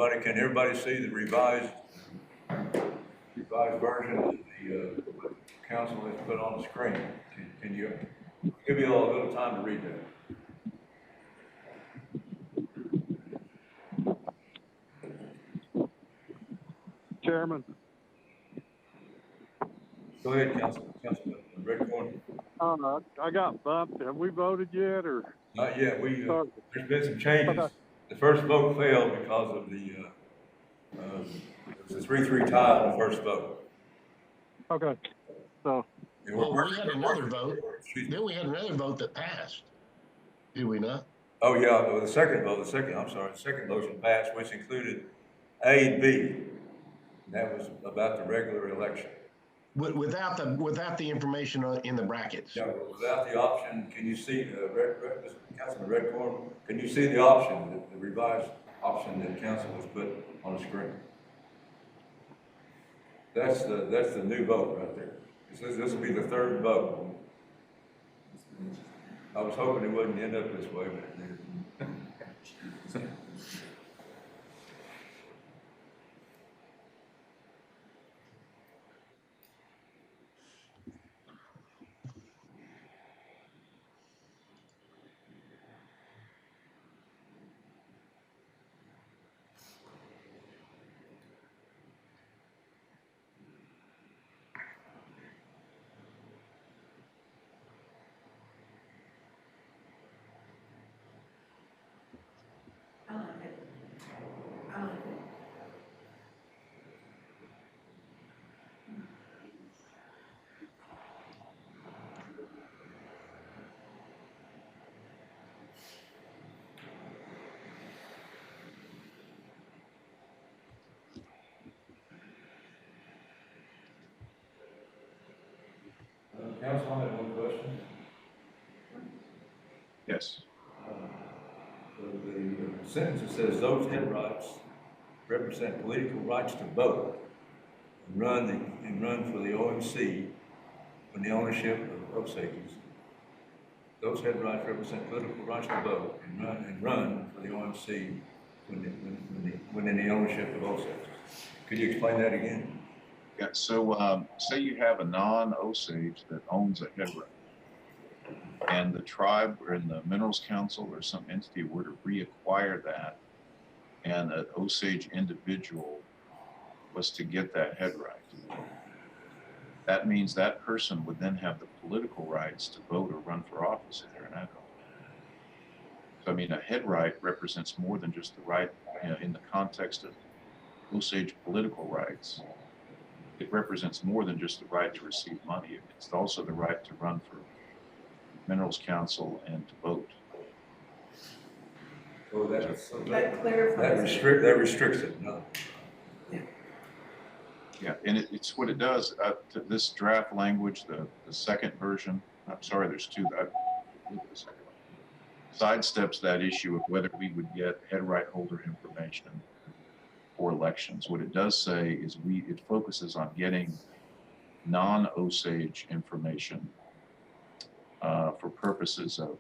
can everybody see the revised version that the council has put on the screen? Can you give you all a little time to read that? Chairman. Go ahead, Councilman Redcorn. I got bumped. Have we voted yet, or? Not yet. There's been some changes. Okay. The first vote failed because of the 3-3 tie on the first vote. Okay. So. Well, we had another vote. Then we had another vote that passed. Did we not? Oh yeah, the second motion passed, which included A and B. And that was about the regular election. Without the information in the brackets. Yeah, without the option, can you see, Councilman Redcorn, can you see the option, the revised option that council has put on the screen? That's the new vote right there. This will be the third vote. I was hoping it wouldn't end up this way, but it did. Council, I have one question. Yes. The sentence that says those head rights represent political rights to vote and run for the OMC when the ownership of Osage's. Those head rights represent political rights to vote and run for the OMC when in the ownership of Osage. Could you explain that again? Yeah, so say you have a non-Osage that owns a head right, and the tribe or in the Minerals Council or some entity were to reacquire that, and an Osage individual was to get that head right. That means that person would then have the political rights to vote or run for office in their home. So I mean, a head right represents more than just the right, in the context of Osage political rights. It represents more than just the right to receive money. It's also the right to run for Minerals Council and to vote. Oh, That clarifies. That restricts it, no? Yeah, and it's what it does. To this draft language, the second version, I'm sorry, there's two. Sidesteps that issue of whether we would get head right holder information for elections. What it does say is it focuses on getting non-Osage information for purposes of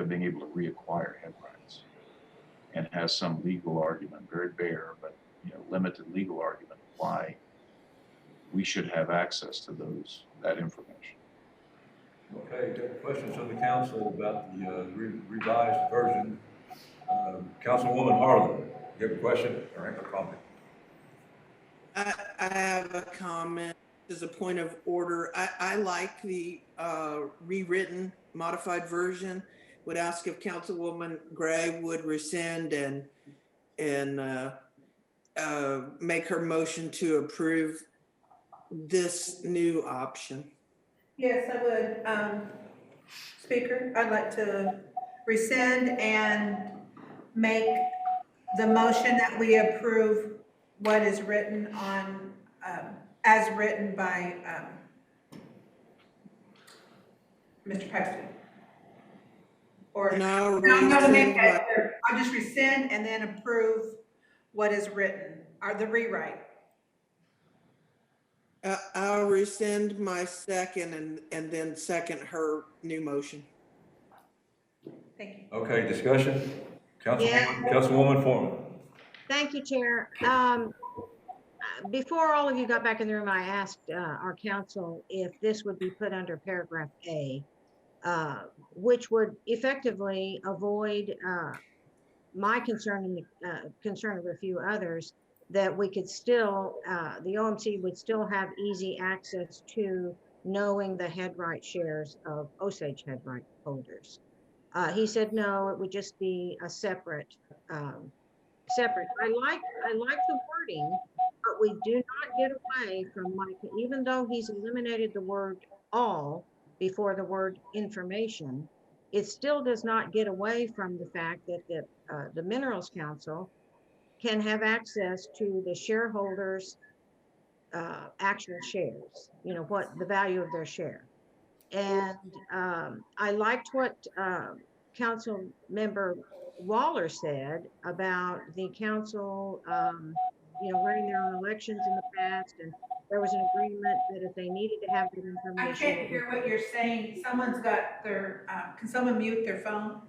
being able to reacquire head rights, and has some legal argument, very bare, but limited legal argument why we should have access to that information. Okay, got questions from the council about the revised version. Councilwoman Harlan, you have a question or a comment? I have a comment as a point of order. I like the rewritten, modified version. Would ask if Councilwoman Gray would rescind and make her motion to approve this new option. Yes, I would. Speaker, I'd like to rescind and make the motion that we approve what is written on, as written by Mr. Paxton. Or No, I'm going to make that clear. I'll just rescind and then approve what is written, or the rewrite. I'll rescind my second and then second her new motion. Thank you. Okay, discussion? Yeah. Councilwoman Foreman. Thank you, Chair. Before all of you got back in the room, I asked our counsel if this would be put under paragraph A, which would effectively avoid my concern and the concern of a few others, that we could still, the OMC would still have easy access to knowing the head right shares of Osage head right holders. He said, no, it would just be a separate, separate. I like the wording, but we do not get away from, like, even though he's eliminated the word all before the word information, it still does not get away from the fact that the Minerals Council can have access to the shareholders' actual shares, you know, what the value of their share. And I liked what Council Member Waller said about the council, you know, running their own elections in the past, and there was an agreement that if they needed to have that I information. can't hear what you're saying. Someone's got their, can someone mute their phone?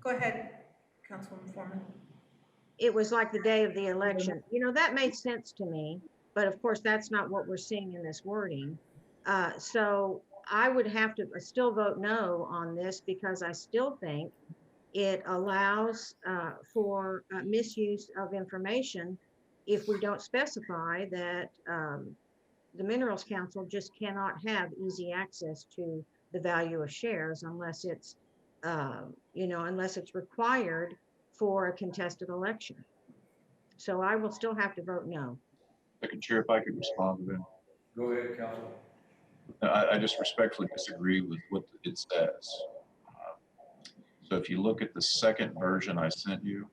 Go ahead, Councilwoman Foreman. It was like the day of the election. You know, that made sense to me, but of course, that's not what we're seeing in this wording. So I would have to still vote no on this because I still think it allows for misuse of information if we don't specify that the Minerals Council just cannot have easy access to the value of shares unless it's, you know, unless it's required for a contested election. So I will still have to vote no. Second Chair, if I could respond to that. Go ahead, Council. I just respectfully disagree with what it says. So if you look at the second version I sent you,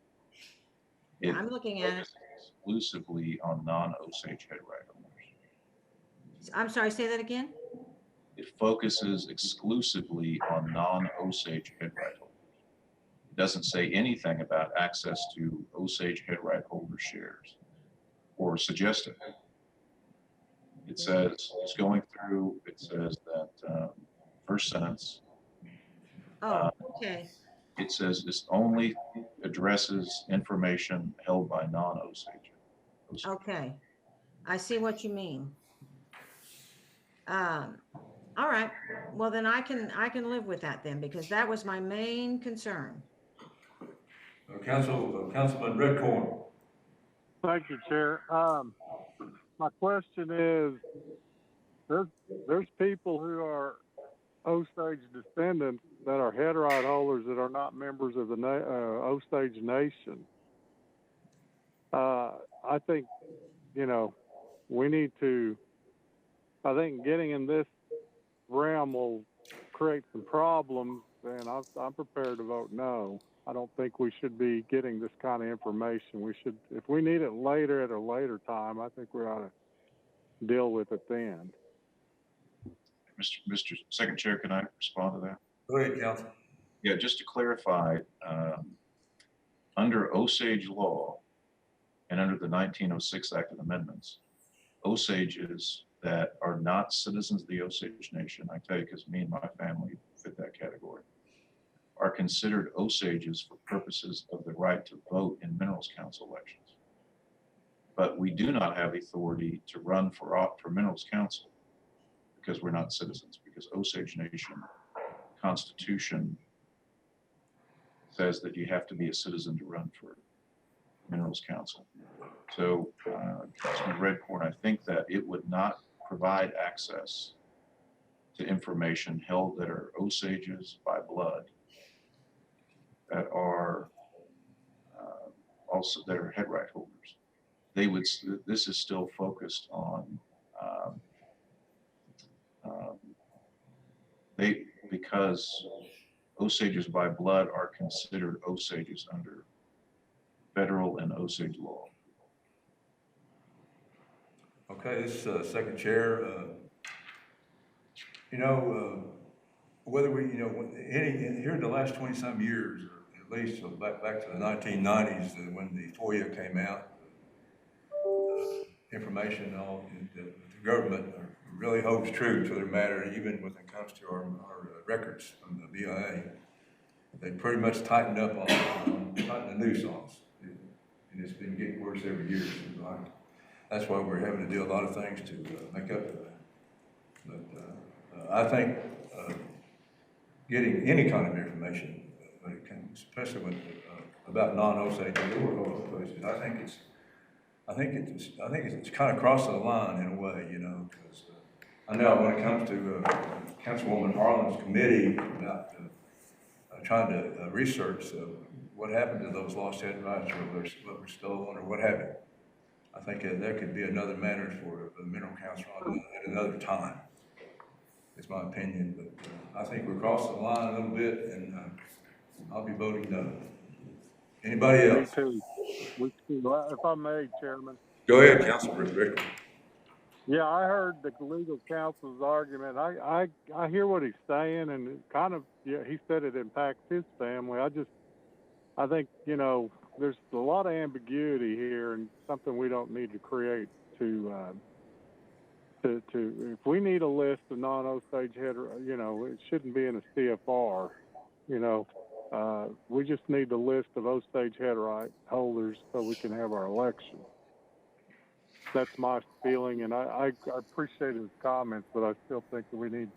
Yeah, I'm looking at it. Exclusively on non-Osage head right holders. I'm sorry, say that again? It focuses exclusively on non-Osage head right holders. It doesn't say anything about access to Osage head right holder shares or suggest it. It says, it's going through, it says that first sentence. Oh, okay. It says this only addresses information held by non-Osage. Okay. I see what you mean. All right. Well, then I can live with that then, because that was my main concern. Councilman Redcorn. Thank you, Chair. My question is, there's people who are Osage descendants that are head right holders that are not members of the Osage Nation. I think, you know, we need to, I think getting in this realm will create some problems, and I'm prepared to vote no. I don't think we should be getting this kind of information. We should, if we need it later at a later time, I think we ought to deal with it then. Mr. Second Chair, can I respond to that? Go ahead, Council. Yeah, just to clarify, under Osage law and under the 1906 Act of Amendments, Osages that are not citizens of the Osage Nation, I tell you because me and my family fit that category, are considered Osages for purposes of the right to vote in Minerals Council elections. But we do not have authority to run for Minerals Council because we're not citizens, because Osage Nation Constitution says that you have to be a citizen to run for Minerals Council. So, Councilman Redcorn, I think that it would not provide access to information held that are Osages by blood, that are also that are head right holders. They would. This is still focused on because Osages by blood are considered Osages under federal and Osage law. Okay, this Second Chair, you know, whether we, you know, here in the last 20-some years, or at least back to the 1990s, when the FOIA came out, information on the government really holds true to their matter, even when it comes to our records from the BIA. They pretty much tightened up on tightened the noose on us. And been getting worse every year. So that's why we're having to do a lot of things to make up for that. But I think getting any kind of information, when it comes, especially when, about non-Osage places, I think it's kind of crossing the line in a way, you know, because I know when it comes to Councilwoman Harlan's committee about trying to research what happened to those lost head rights, or what were stolen, or what have you. I think that could be another matter for the Mineral Council at another time. It's my opinion, but I think we're crossing the line a little bit, and I'll be voting no. Anybody Me else? too. If I may, Chairman. Go ahead, Councilman Rick. Yeah, I heard the legal counsel's argument. I hear what he's saying, and it kind of, yeah, he said it impacts his family. I think, you know, there's a lot of ambiguity here, and something we don't need to create to if we need a list of non-Osage head, you know, it shouldn't be in a CFR, you know. We just need the list of Osage head right holders so we can have our election. That's my feeling, and I appreciate his comments, but I still think that we need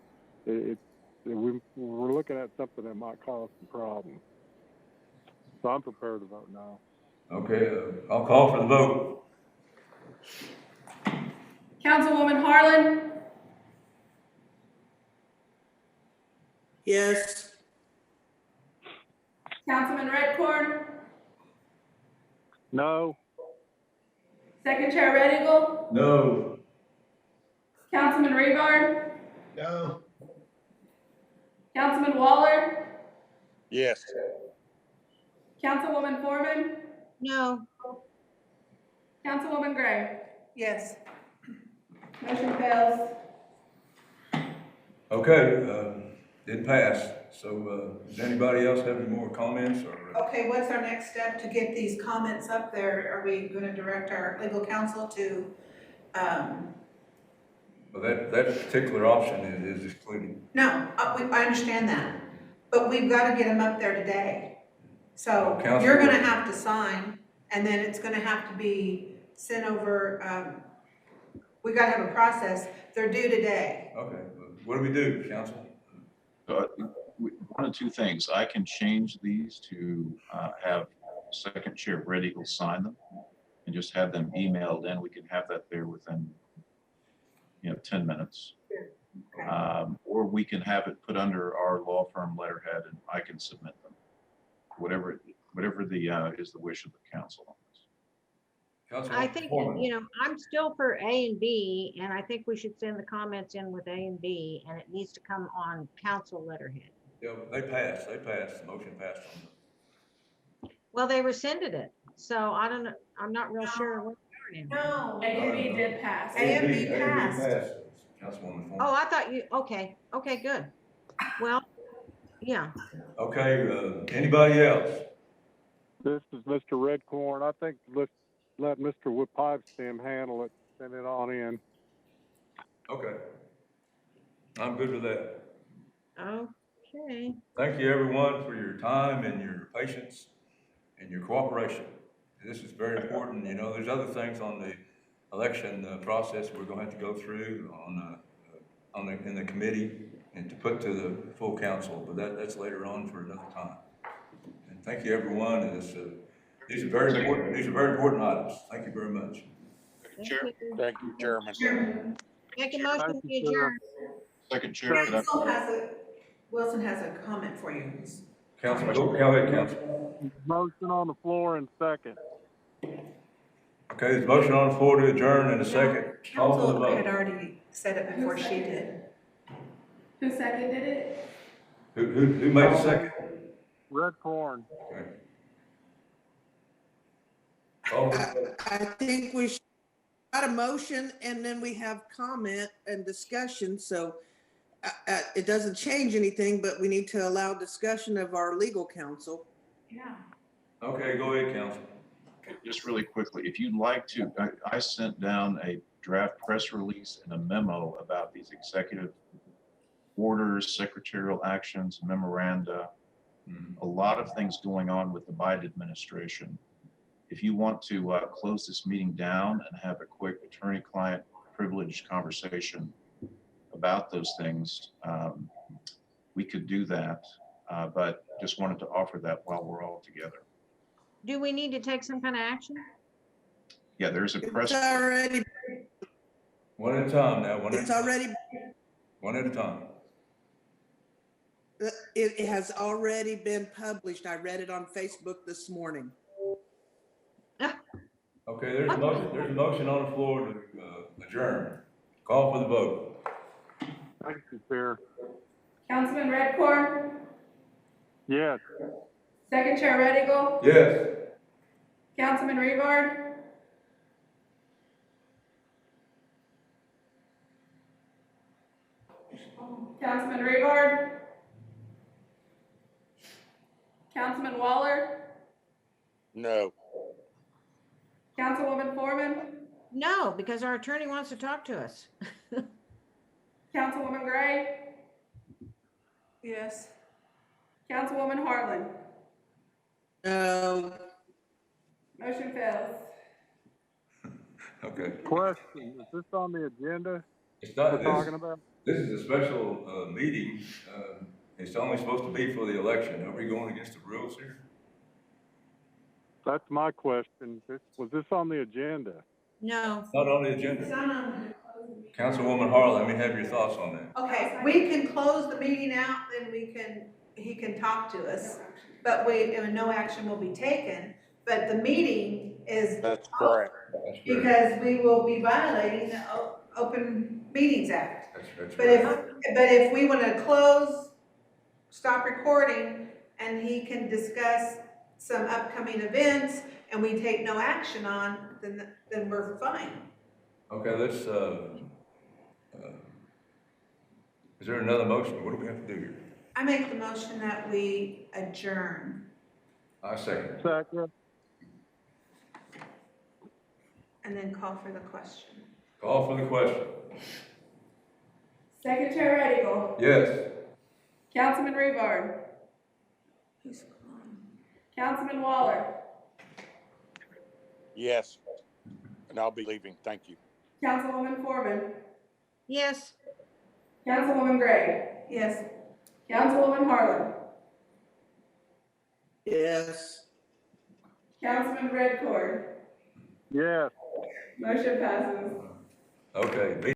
we're looking at something that might cause some problems. So I'm prepared to vote no. Okay, I'll call for the vote. Councilwoman Harlan? Yes. Councilman Redcorn? No. Second Chair Red Eagle? No. Councilman Rebar? No. Councilman Waller? Yes. Councilwoman Foreman? No. Councilwoman Gray? Yes. Motion fails. Okay, didn't pass. So does anybody else have any more comments? Or Okay, what's our next step to get these comments up there? Are we going to direct our legal counsel to, well, that particular option is excluded. no, I understand that, but we've got to get them up there today. So Counsel- you're going to have to sign, and then it's going to have to be sent over, we got to have a process. They're due today. Okay, what do we do, counsel? One of two things. I can change these to have Second Chair Red Eagle sign them and just have them emailed in. We can have that there within, 10 minutes. Okay. Or we can have it put under our law firm letterhead and I can submit them. Whatever is the wish of the council on this. I think, you know, I'm still for A and B, and I think we should send the comments in with A and B, and it needs to come on council letterhead. Yeah, they passed, the motion passed on them. Well, they rescinded it, so I don't know, I'm not real sure what they're doing. No. A and B did pass. A and B passed. Councilwoman Foreman. Oh, I thought you, okay, good. Well, yeah. Okay, anybody else? This is Mr. Redcorn. I think let's let Mr. Pipestem handle it, send it on in. Okay. I'm good with that. Okay. Thank you, everyone, for your time and your patience and your cooperation. This is very important. You know, there's other things on the election process we're going to have to go through in the committee and to put to the full council, but that's later on for another time. And thank you, everyone. And these are very important. These are very important items. Thank you very much. Chair. Thank you, Chairman. Make a motion to adjourn. Second Chair, could I- Wilson has a comment for you. Councilman, go ahead, Council. Motion on the floor and second. Okay, there's a motion on the floor to adjourn in a second. Call for the Council had vote. already said it before she did. Who seconded it? Who made the second? Redcorn. Okay. Call for the vote. I think we should got a motion and then we have comment and discussion. So it doesn't change anything, but we need to allow discussion of our legal counsel. Yeah. Okay, go ahead, Council. just really quickly, if you'd like to, I sent down a draft press release and a memo about these executive orders, secretarial actions, memoranda, a lot of things going on with the Biden administration. if you want to close this meeting down and have a quick attorney-client privileged conversation about those things, we could do that. But just wanted to offer that while we're all together. Do we need to take some kind of action? Yeah, there's a press. It's already, One at a time now, it's already, one at a time. it has already been published. I read it on Facebook this morning. Okay, there's a motion on the floor to adjourn. Call for the vote. Thank you, Chair. Councilman Redcorn, Yes. Second Chair Red Eagle, Yes. Councilman Revard, Councilman Revard, Councilman Waller, No. Councilwoman Foreman, No, because our attorney wants to talk to us. Councilwoman Gray, Yes. Councilwoman Harlan. No, Motion fails. Okay. Question, is this on the agenda It's not, we're talking about? this is a special meeting. It's only supposed to be for the election. Are we going against the rules here? That's my question. Was this on the agenda? No. It's not on the It's agenda. not on. Councilwoman Harlan, let me have your thoughts on that. Okay, we can close the meeting out, then he can talk to us, but no action will be taken. But the meeting is That's correct. That's correct. because we will be violating the Open Meetings Act. That's But if we want to close, stop recording, and he can discuss some upcoming events, and we take no action on, then we're fine. Okay, let's, is there another motion? What do we have to do here? I make the motion that we adjourn, I second. Second. and then call for the question. Call for the question. Second Chair Red Eagle, Yes. Councilman Revard, Who's calling? Councilman Waller, Yes. And I'll be leaving. Thank you. Councilwoman Foreman, Yes. Councilwoman Gray, Yes. Councilwoman Harlan, yes. Councilman Redcorn. Yes. Motion passes. Okay.